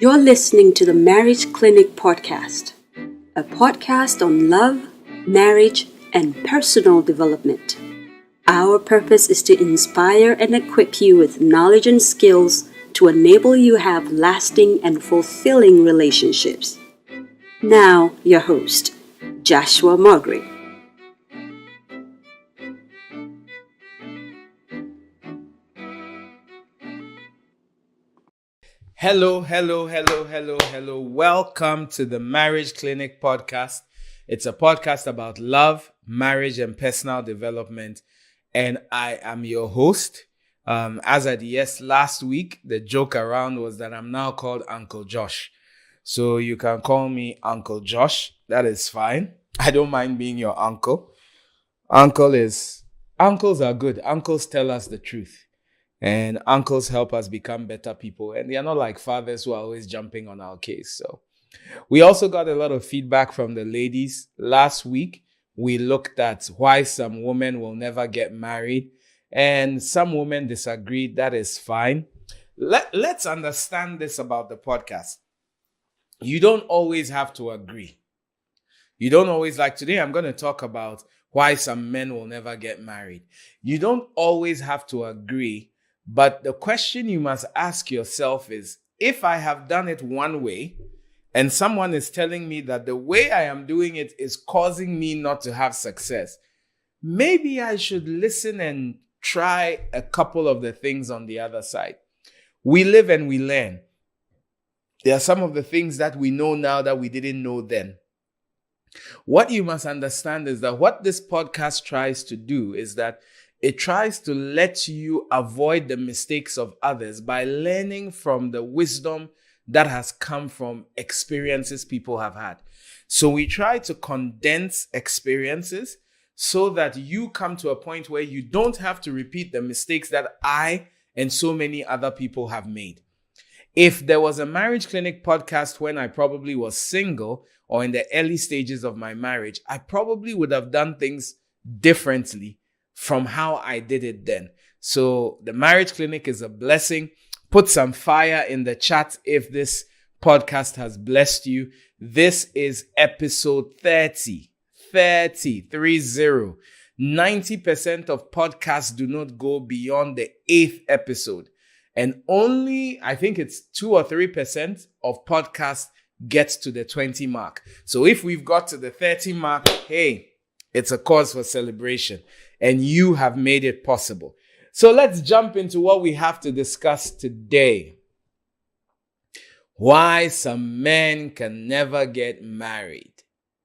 You're listening to the Marriage Clinic Podcast, a podcast on love, marriage, and personal development. Our purpose is to inspire and equip you with knowledge and skills to enable you have lasting and fulfilling relationships. Now, your host, Joshua Margaret. Hello. Welcome to the Marriage Clinic Podcast. It's a podcast about love, marriage, and personal development. And I am your host. As I guessed last week, the joke around was that I'm now called Uncle Josh. So you can call me Uncle Josh. That is fine. I don't mind being your uncle. Uncles are good. Uncles tell us the truth. And uncles help us become better people. And they are not like fathers who are always jumping on our case. So we also got a lot of feedback from the ladies. Last week, we looked at why some women will never get married. And some women disagreed. That is fine. Let's understand this about the podcast. You don't always have to agree. You don't always today I'm going to talk about why some men will never get married. You don't always have to agree. But the question you must ask yourself is, if I have done it one way and someone is telling me that the way I am doing it is causing me not to have success, maybe I should listen and try a couple of the things on the other side. We live and we learn. There are some of the things that we know now that we didn't know then. What you must understand is that what this podcast tries to do is that it tries to let you avoid the mistakes of others by learning from the wisdom that has come from experiences people have had. So we try to condense experiences so that you come to a point where you don't have to repeat the mistakes that I and so many other people have made. If there was a Marriage Clinic podcast when I probably was single or in the early stages of my marriage, I probably would have done things differently from how I did it then. So the Marriage Clinic is a blessing. Put some fire in the chat if this podcast has blessed you. This is episode 30. 30. 90% of podcasts do not go beyond the 8th episode. And only, I think it's 2 or 3% of podcasts gets to the 20 mark. So if we've got to the 30 mark, hey, it's a cause for celebration. And you have made it possible. So let's jump into what we have to discuss today. Why some men can never get married.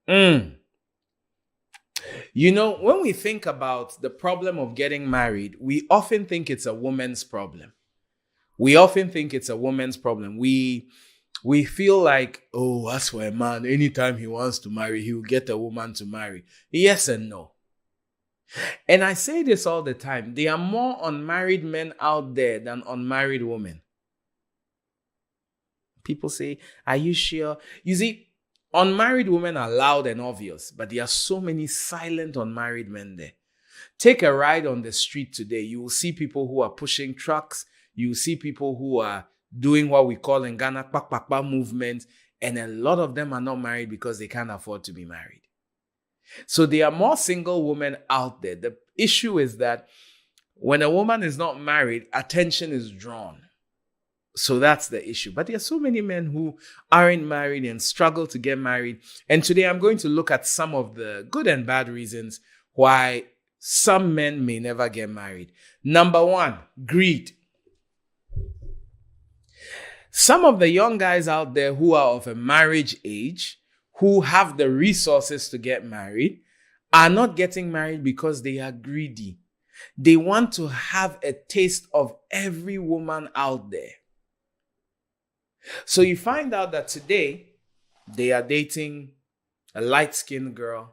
You know, when we think about the problem of getting married, we often think it's a woman's problem. We feel like, oh, as for a man, anytime he wants to marry, he will get a woman to marry. Yes and no. And I say this all the time. There are more unmarried men out there than unmarried women. People say, are you sure? You see, unmarried women are loud and obvious, but there are so many silent unmarried men there. Take a ride on the street today. You will see people who are pushing trucks. You will see people who are doing what we call in Ghana, pakpakpa movement. And a lot of them are not married because they can't afford to be married. So there are more single women out there. The issue is that when a woman is not married, attention is drawn. So that's the issue. But there are so many men who aren't married and struggle to get married. And today I'm going to look at some of the good and bad reasons why some men may never get married. Number 1, greed. Some of the young guys out there who are of a marriage age, who have the resources to get married, are not getting married because they are greedy. They want to have a taste of every woman out there. So you find out that today they are dating a light-skinned girl.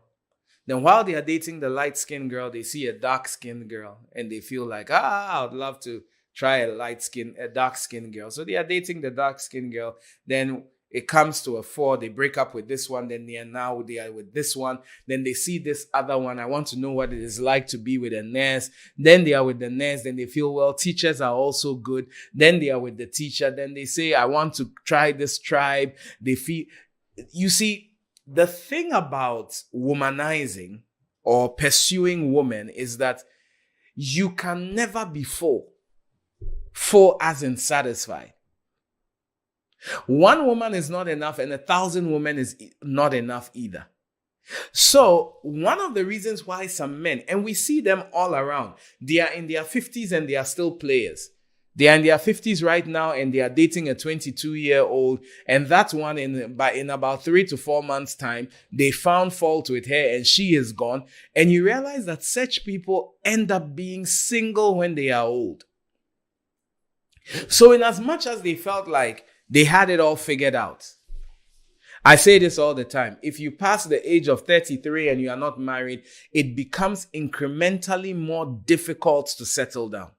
Then while they are dating the light-skinned girl, they see a dark-skinned girl and they feel like, I'd love to try a dark-skinned girl. So they are dating the dark-skinned girl. Then it comes to a 4, they break up with this one, then they are with this one, then they see this other one. I want to know what it is like to be with a nurse. Then they are with the nurse, then they feel, well, teachers are also good. Then they are with the teacher, then they say, I want to try this tribe. They feel, you see, the thing about womanizing or pursuing women is that you can never be full. Full as in satisfied. One woman is not enough, and 1,000 women is not enough either. So one of the reasons why some men, and we see them all around, they are in their 50s and they are still players. They are in their 50s right now and they are dating a 22-year-old, and that one in about 3 to 4 months' time, they found fault with her and she is gone. And you realize that such people end up being single when they are old. So in as much as they felt like they had it all figured out, I say this all the time. If you pass the age of 33 and you are not married, it becomes incrementally more difficult to settle down.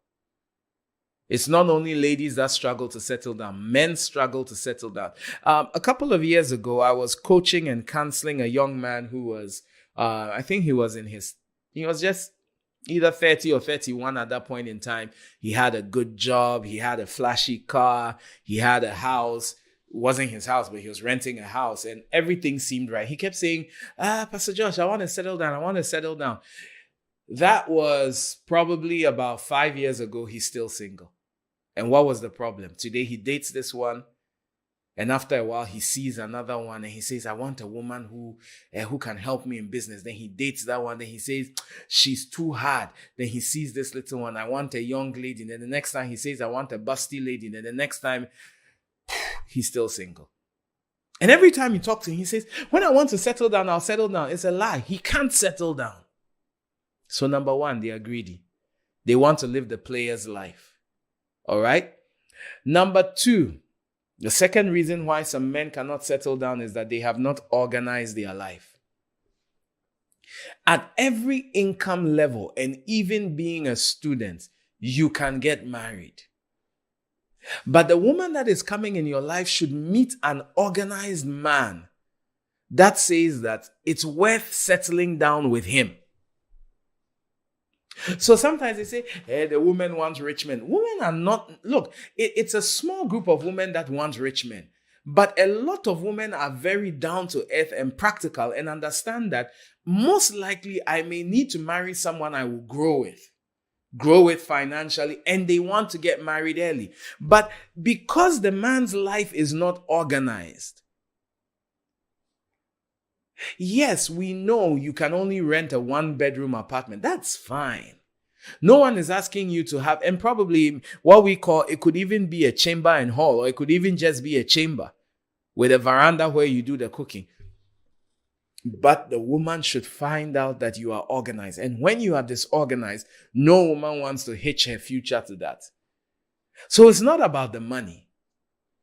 It's not only ladies that struggle to settle down, men struggle to settle down. A couple of years ago, I was coaching and counseling a young man who was, I think he was just either 30 or 31 at that point in time. He had a good job. He had a flashy car. He had a house. It wasn't his house, but he was renting a house and everything seemed right. He kept saying, Pastor Josh, I want to settle down. I want to settle down. That was probably about 5 years ago. He's still single. And what was the problem? Today he dates this one. And after a while, he sees another one and he says, I want a woman who can help me in business. Then he dates that one. Then he says, she's too hard. Then he sees this little one. I want a young lady. And then the next time he says, I want a busty lady. And then the next time, he's still single. And every time you talk to him, he says, when I want to settle down, I'll settle down. It's a lie. He can't settle down. So number one, they are greedy. They want to live the player's life. All right. Number two, the second reason why some men cannot settle down is that they have not organized their life. At every income level, and even being a student, you can get married. But the woman that is coming in your life should meet an organized man that says that it's worth settling down with him. So sometimes they say, hey, the woman wants rich men. Women are not, look, it's a small group of women that want rich men. But a lot of women are very down to earth and practical and understand that most likely I may need to marry someone I will grow with financially, and they want to get married early. But because the man's life is not organized, yes, we know you can only rent a 1-bedroom apartment. That's fine. No one is asking you to have, and probably what we call, it could even be a chamber and hall, or it could even just be a chamber with a veranda where you do the cooking. But the woman should find out that you are organized. And when you are disorganized, no woman wants to hitch her future to that. So it's not about the money.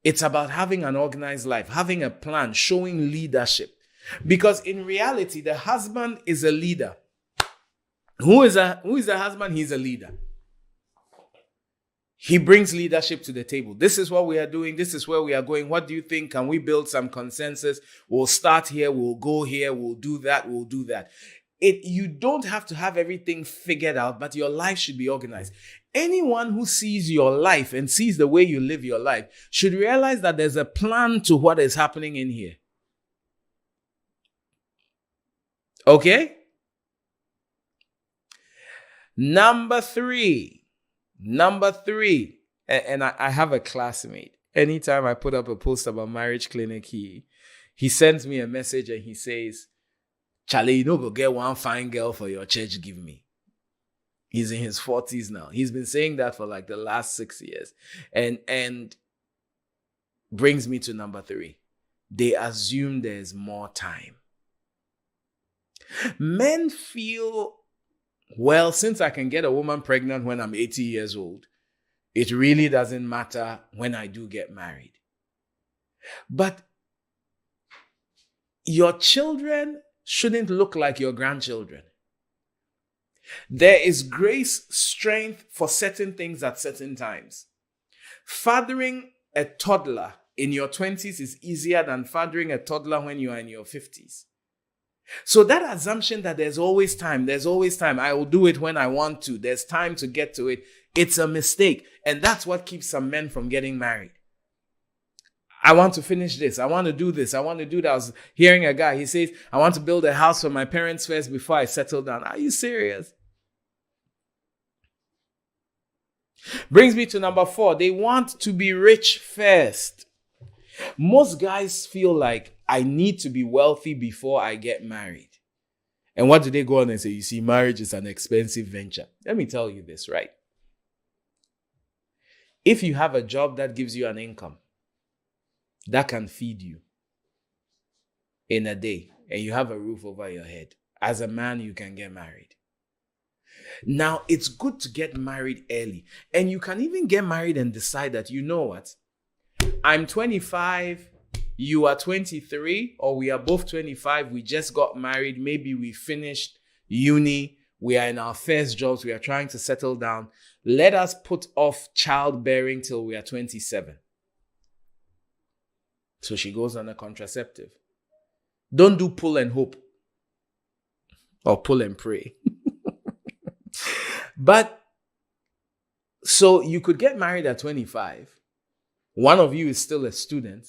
It's about having an organized life, having a plan, showing leadership. Because in reality, the husband is a leader. Who is a husband? He's a leader. He brings leadership to the table. This is what we are doing. This is where we are going. What do you think? Can we build some consensus? We'll start here. We'll go here. We'll do that. We'll do that. You don't have to have everything figured out, but your life should be organized. Anyone who sees your life and sees the way you live your life should realize that there's a plan to what is happening in here. Okay? Number three, and I have a classmate. Anytime I put up a post about marriage clinic, he sends me a message and he says, Charlie, you know, go get one fine girl for your church, give me. He's in his 40s now. He's been saying that for like the last 6 years. And brings me to number 3. They assume there's more time. Men feel, well, since I can get a woman pregnant when I'm 80 years old, it really doesn't matter when I do get married. But your children shouldn't look like your grandchildren. There is grace, strength for certain things at certain times. Fathering a toddler in your 20s is easier than fathering a toddler when you are in your 50s. So that assumption that there's always time, I will do it when I want to, there's time to get to it, it's a mistake. And that's what keeps some men from getting married. I want to finish this. I want to do this. I want to do that. I was hearing a guy, he says, I want to build a house for my parents first before I settle down. Are you serious? Brings me to number 4. They want to be rich first. Most guys feel like I need to be wealthy before I get married. And what do they go on and say? You see, marriage is an expensive venture. Let me tell you this, right? If you have a job that gives you an income that can feed you in a day, and you have a roof over your head, as a man, you can get married. Now, it's good to get married early. And you can even get married and decide that, you know what? I'm 25, you are 23, or we are both 25. We just got married. Maybe we finished uni. We are in our first jobs. We are trying to settle down. Let us put off childbearing till we are 27. So she goes on a contraceptive. Don't do pull and hope or pull and pray. But so you could get married at 25. One of you is still a student,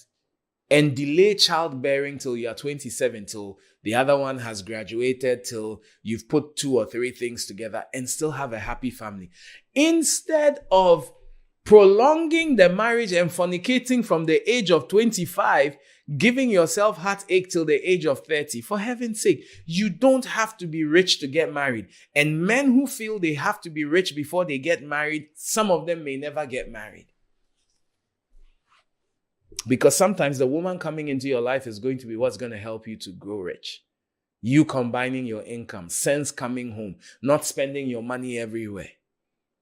and delay childbearing till you are 27, till the other one has graduated, till you've put 2 or 3 things together and still have a happy family. Instead of prolonging the marriage and fornicating from the age of 25, giving yourself heartache till the age of 30. For heaven's sake, you don't have to be rich to get married. And men who feel they have to be rich before they get married, some of them may never get married. Because sometimes the woman coming into your life is going to be what's going to help you to grow rich. You combining your income, sense coming home, not spending your money everywhere.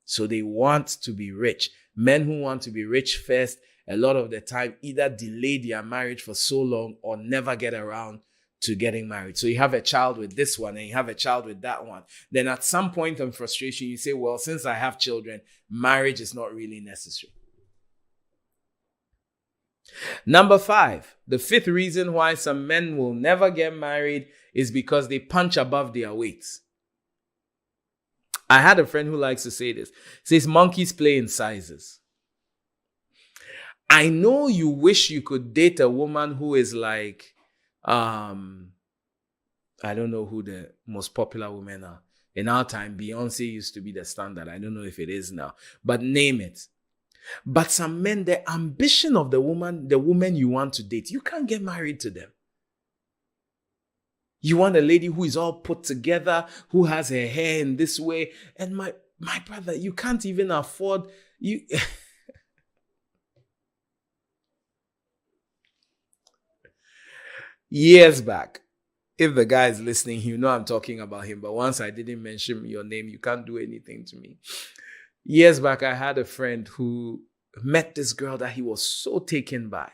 So they want to be rich. Men who want to be rich first, a lot of the time, either delay their marriage for so long or never get around to getting married. So you have a child with this one and you have a child with that one. Then at some point in frustration, you say, well, since I have children, marriage is not really necessary. Number 5, the 5th reason why some men will never get married is because they punch above their weights. I had a friend who likes to say this. He says, monkeys play in sizes. I know you wish you could date a woman who is like, I don't know who the most popular women are. In our time, Beyonce used to be the standard. I don't know if it is now, but name it. But some men, the ambition of the woman you want to date, you can't get married to them. You want a lady who is all put together, who has her hair in this way. And my brother, you can't even afford you. Years back, if the guy is listening, you know I'm talking about him. But once I didn't mention your name, you can't do anything to me. Years back, I had a friend who met this girl that he was so taken by.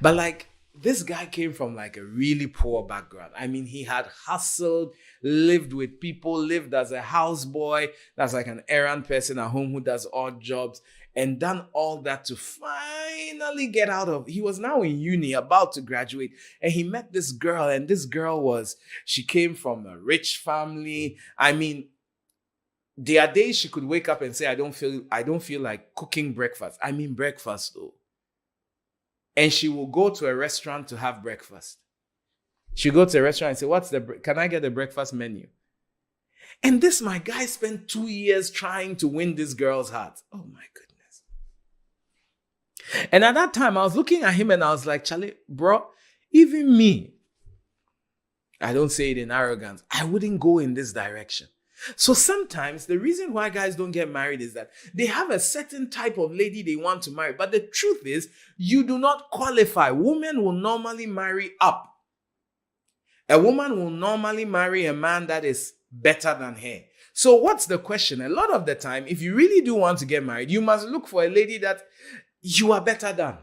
But like, this guy came from like a really poor background. I mean, he had hustled, lived with people, lived as a houseboy. That's like an errand person at home who does odd jobs, and done all that to finally get out of. He was now in uni, about to graduate, and he met this girl, and this girl she came from a rich family. I mean, there are days she could wake up and say, I don't feel like cooking breakfast. I mean, breakfast though. And she will go to a restaurant to have breakfast. She'll go to a restaurant and say, can I get the breakfast menu? And my guy spent 2 years trying to win this girl's heart. Oh my goodness. And at that time, I was looking at him and I was like, Charlie, bro, even me, I don't say it in arrogance, I wouldn't go in this direction. So sometimes the reason why guys don't get married is that they have a certain type of lady they want to marry. But the truth is, you do not qualify. Women will normally marry up. A woman will normally marry a man that is better than her. So what's the question? A lot of the time, if you really do want to get married, you must look for a lady that you are better than.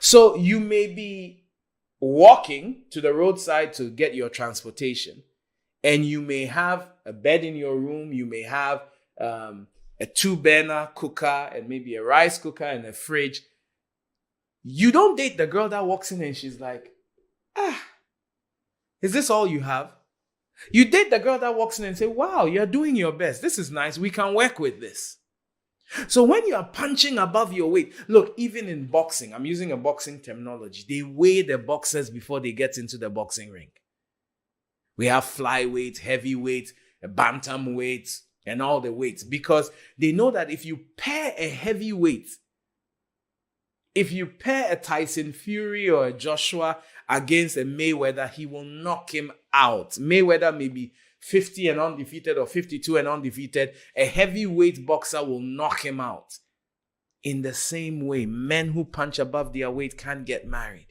So you may be walking to the roadside to get your transportation. And you may have a bed in your room. You may have a 2-burner cooker and maybe a rice cooker and a fridge. You don't date the girl that walks in and she's like, is this all you have? You date the girl that walks in and say, wow, you're doing your best. This is nice. We can work with this. So when you are punching above your weight, look, even in boxing, I'm using a boxing terminology. They weigh the boxers before they get into the boxing ring. We have flyweight, heavyweight, bantamweight, and all the weights, because they know that if you pair a heavyweight, if you pair a Tyson Fury or a Joshua against a Mayweather, he will knock him out. Mayweather may be 50 and undefeated or 52 and undefeated. A heavyweight boxer will knock him out. In the same way, men who punch above their weight can't get married.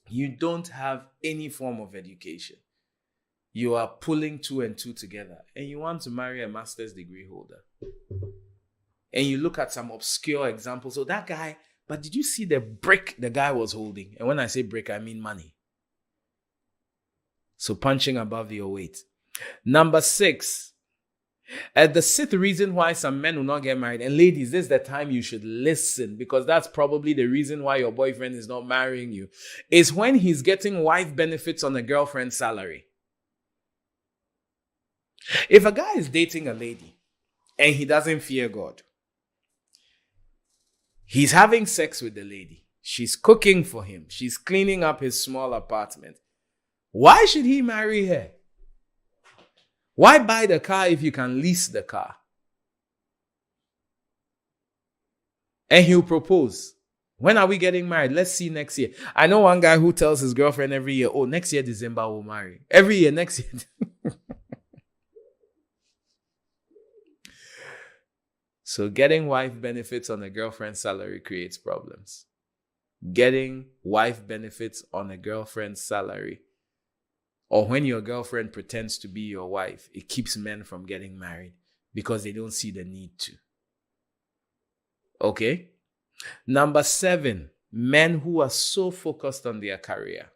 You don't have any form of education. You are pulling 2 and 2 together, and you want to marry a master's degree holder. And you look at some obscure examples. So that guy, but did you see the brick the guy was holding? And when I say brick, I mean money. So punching above your weight. Number 6. The 6th reason why some men will not get married. And ladies, this is the time you should listen, because that's probably the reason why your boyfriend is not marrying you. Is when he's getting wife benefits on a girlfriend's salary. If a guy is dating a lady and he doesn't fear God, he's having sex with the lady, she's cooking for him, she's cleaning up his small apartment, why should he marry her? Why buy the car if you can lease the car? And he'll propose. When are we getting married? Let's see next year. I know one guy who tells his girlfriend every year, oh, next year, December, we'll marry. Every year, next year. So getting wife benefits on a girlfriend's salary creates problems. Getting wife benefits on a girlfriend's salary, or when your girlfriend pretends to be your wife, it keeps men from getting married because they don't see the need to. Okay? Number 7, men who are so focused on their career.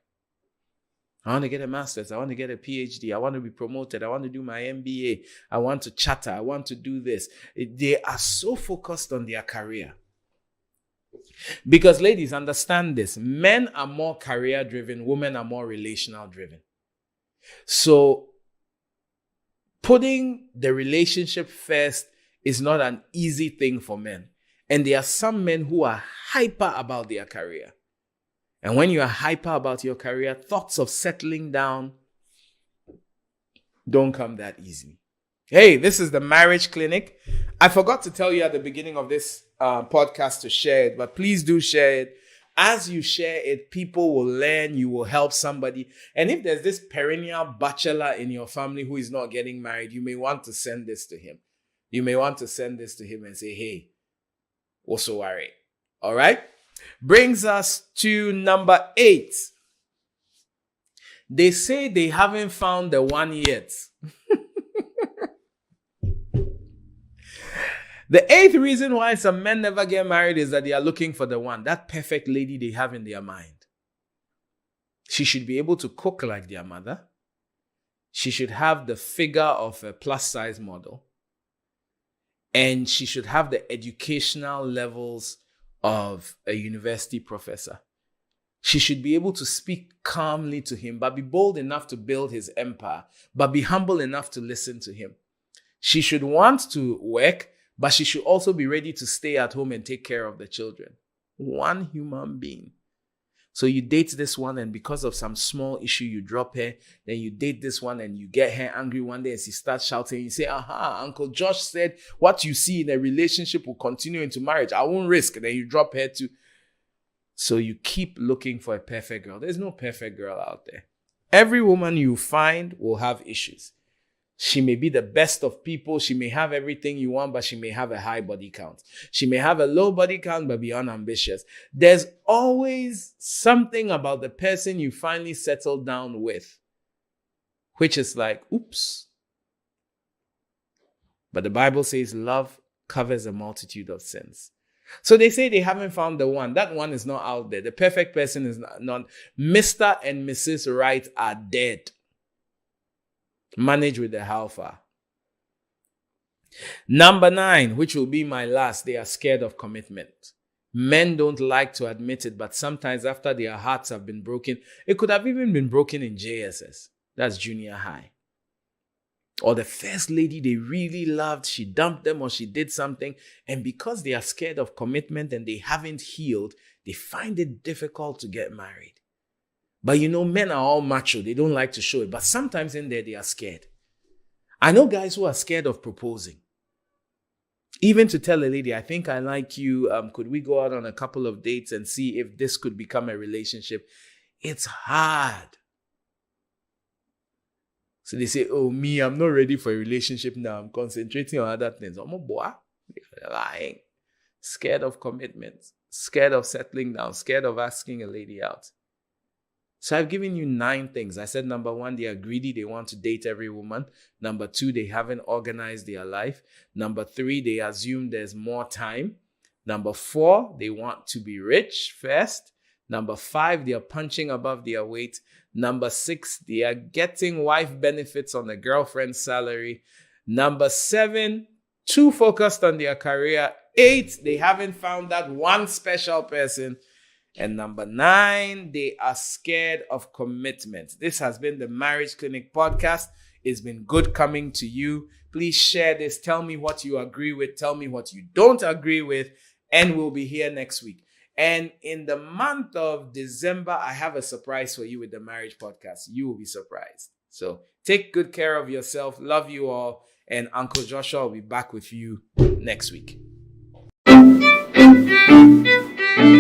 I want to get a master's. I want to get a PhD. I want to be promoted. I want to do my MBA. I want to chatter. I want to do this. They are so focused on their career. Because ladies, understand this. Men are more career driven. Women are more relational driven. So putting the relationship first is not an easy thing for men. And there are some men who are hyper about their career. And when you are hyper about your career, thoughts of settling down don't come that easily. Hey, this is the Marriage Clinic. I forgot to tell you at the beginning of this podcast to share it, but please do share it. As you share it, people will learn, you will help somebody. And if there's this perennial bachelor in your family who is not getting married, you may want to send this to him. You may want to send this to him and say, hey, also worry. All right? Brings us to number 8. They say they haven't found the one yet. The 8th reason why some men never get married is that they are looking for the one, that perfect lady they have in their mind. She should be able to cook like their mother. She should have the figure of a plus-size model. And she should have the educational levels of a university professor. She should be able to speak calmly to him, but be bold enough to build his empire, but be humble enough to listen to him. She should want to work, but she should also be ready to stay at home and take care of the children. One human being. So you date this one, and because of some small issue, you drop her. Then you date this one and you get her angry one day and she starts shouting. You say, aha, Uncle Josh said what you see in a relationship will continue into marriage. I won't risk. And then you drop her too. So you keep looking for a perfect girl. There's no perfect girl out there. Every woman you find will have issues. She may be the best of people. She may have everything you want, but she may have a high body count. She may have a low body count, but be unambitious. There's always something about the person you finally settle down with, which is like, oops. But the Bible says love covers a multitude of sins. So they say they haven't found the one. That one is not out there. The perfect person is not. Mr. and Mrs. Right are dead. Manage with the how far. Number 9, which will be my last, they are scared of commitment. Men don't like to admit it, but sometimes after their hearts have been broken, it could have even been broken in JSS. That's junior high. Or the first lady they really loved, she dumped them or she did something. And because they are scared of commitment and they haven't healed, they find it difficult to get married. But men are all macho. They don't like to show it. But sometimes in there, they are scared. I know guys who are scared of proposing. Even to tell a lady, I think I like you. Could we go out on a couple of dates and see if this could become a relationship? It's hard. So they say, oh, me, I'm not ready for a relationship now. I'm concentrating on other things. I'm a boy. They're lying. Scared of commitment. Scared of settling down. Scared of asking a lady out. So I've given you 9 things. I said, number 1, they are greedy. They want to date every woman. Number 2, they haven't organized their life. Number 3, they assume there's more time. Number 4, they want to be rich first. Number 5, they are punching above their weight. Number 6, they are getting wife benefits on the girlfriend's salary. Number 7, too focused on their career. 8, they haven't found that one special person. And number 9, they are scared of commitment. This has been the Marriage Clinic podcast. It's been good coming to you. Please share this. Tell me what you agree with. Tell me what you don't agree with. And we'll be here next week. And in the month of December, I have a surprise for you with the Marriage Podcast. You will be surprised. So take good care of yourself. Love you all. And Uncle Joshua will be back with you next week.